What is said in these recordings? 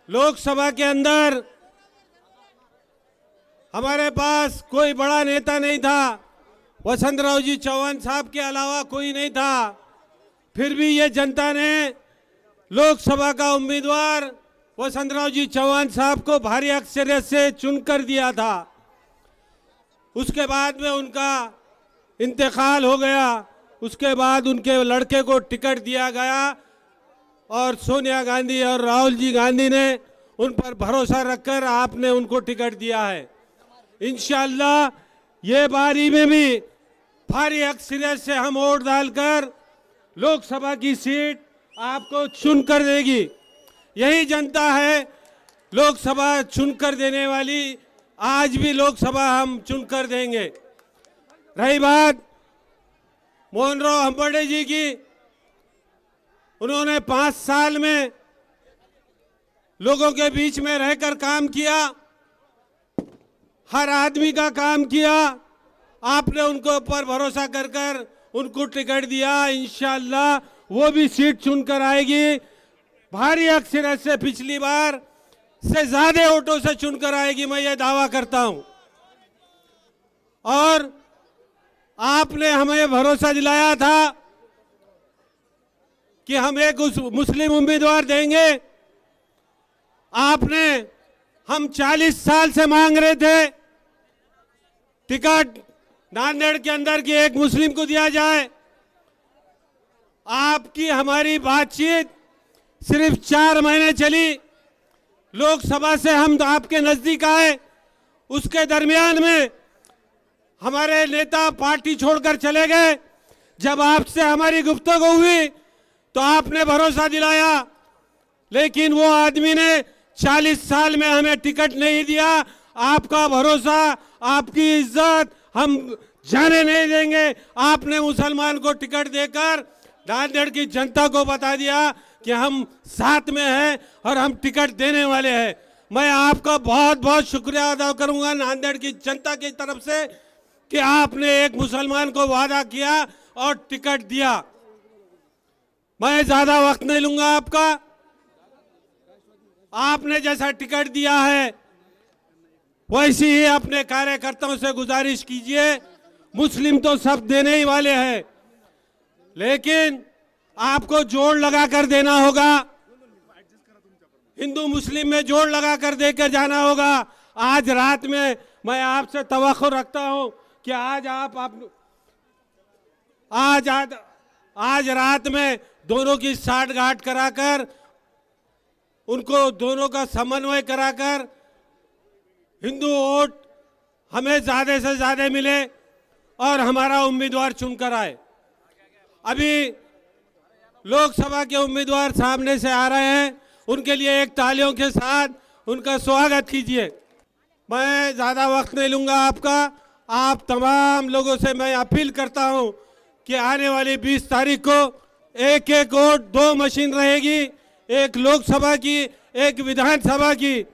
लोकसभा के अंदर हमारे पास कोई बड़ा नेता नहीं था, वसंतराव जी चौहान साहब के अलावा कोई नहीं था। फिर भी ये जनता ने लोकसभा का उम्मीदवार वसंतराव जी चौहान साहब को भारी अक्सरियत से चुनकर दिया था। उसके बाद में उनका इंतकाल हो गया, उसके बाद उनके लड़के को टिकट दिया गया और सोनिया गांधी और राहुल जी गांधी ने उन पर भरोसा रखकर आपने उनको टिकट दिया है। इंशाअल्लाह ये बारी में भी भारी अक्सरियत से हम वोट डालकर लोकसभा की सीट आपको चुनकर देगी। यही जनता है लोकसभा चुनकर देने वाली। आज भी लोकसभा हम चुनकर देंगे। रही बात मोहन राव हंबर्डे जी की, उन्होंने 5 साल में लोगों के बीच में रहकर काम किया, हर आदमी का काम किया। आपने उनको ऊपर भरोसा कर कर उनको टिकट दिया। इंशाअल्लाह वो भी सीट चुनकर आएगी, भारी अक्सरियत से, पिछली बार से ज्यादा वोटों से चुनकर आएगी, मैं ये दावा करता हूं। और आपने हमें भरोसा दिलाया था कि हम एक मुस्लिम उम्मीदवार देंगे। आपने, हम 40 साल से मांग रहे थे टिकट नांदेड़ के अंदर की एक मुस्लिम को दिया जाए। आपकी हमारी बातचीत सिर्फ 4 महीने चली, लोकसभा से हम आपके नजदीक आए, उसके दरमियान में हमारे नेता पार्टी छोड़कर चले गए। जब आपसे हमारी गुफ्तगू हुई तो आपने भरोसा दिलाया, लेकिन वो आदमी ने 40 साल में हमें टिकट नहीं दिया। आपका भरोसा, आपकी इज्जत हम जाने नहीं देंगे। आपने मुसलमान को टिकट देकर नांदेड़ की जनता को बता दिया कि हम साथ में हैं और हम टिकट देने वाले हैं। मैं आपका बहुत बहुत शुक्रिया अदा करूंगा नांदेड़ की जनता की तरफ से कि आपने एक मुसलमान को वादा किया और टिकट दिया। मैं ज्यादा वक्त नहीं लूंगा आपका। आपने जैसा टिकट दिया है वैसे ही अपने कार्यकर्ताओं से गुजारिश कीजिए। मुस्लिम तो सब देने ही वाले हैं, लेकिन आपको जोड़ लगा कर देना होगा, हिंदू मुस्लिम में जोड़ लगा कर देकर जाना होगा। आज रात में मैं आपसे तवक्को रखता हूं कि आज रात में दोनों की साठगांठ कराकर, उनको दोनों का समन्वय कराकर हिंदू वोट हमें ज्यादा से ज्यादा मिले और हमारा उम्मीदवार चुनकर आए। अभी लोकसभा के उम्मीदवार सामने से आ रहे हैं, उनके लिए एक तालियों के साथ उनका स्वागत कीजिए। मैं ज्यादा वक्त नहीं लूंगा आपका। आप तमाम लोगों से मैं अपील करता हूं कि आने वाली 20 तारीख को एक एक वोट 2 मशीन रहेगी, एक लोकसभा की, एक विधानसभा की।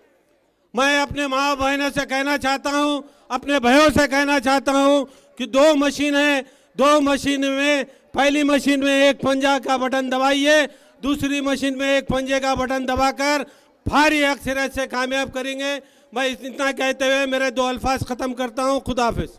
मैं अपने माँ बहनों से कहना चाहता हूं, अपने भाइयों से कहना चाहता हूं कि 2 मशीन है। 2 मशीन में, पहली मशीन में एक पंजा का बटन दबाइए, दूसरी मशीन में एक पंजे का बटन दबाकर भारी अक्सरियत से कामयाब करेंगे। मैं इतना कहते हुए मेरे 2 अल्फाज खत्म करता हूं। खुदा हाफिज।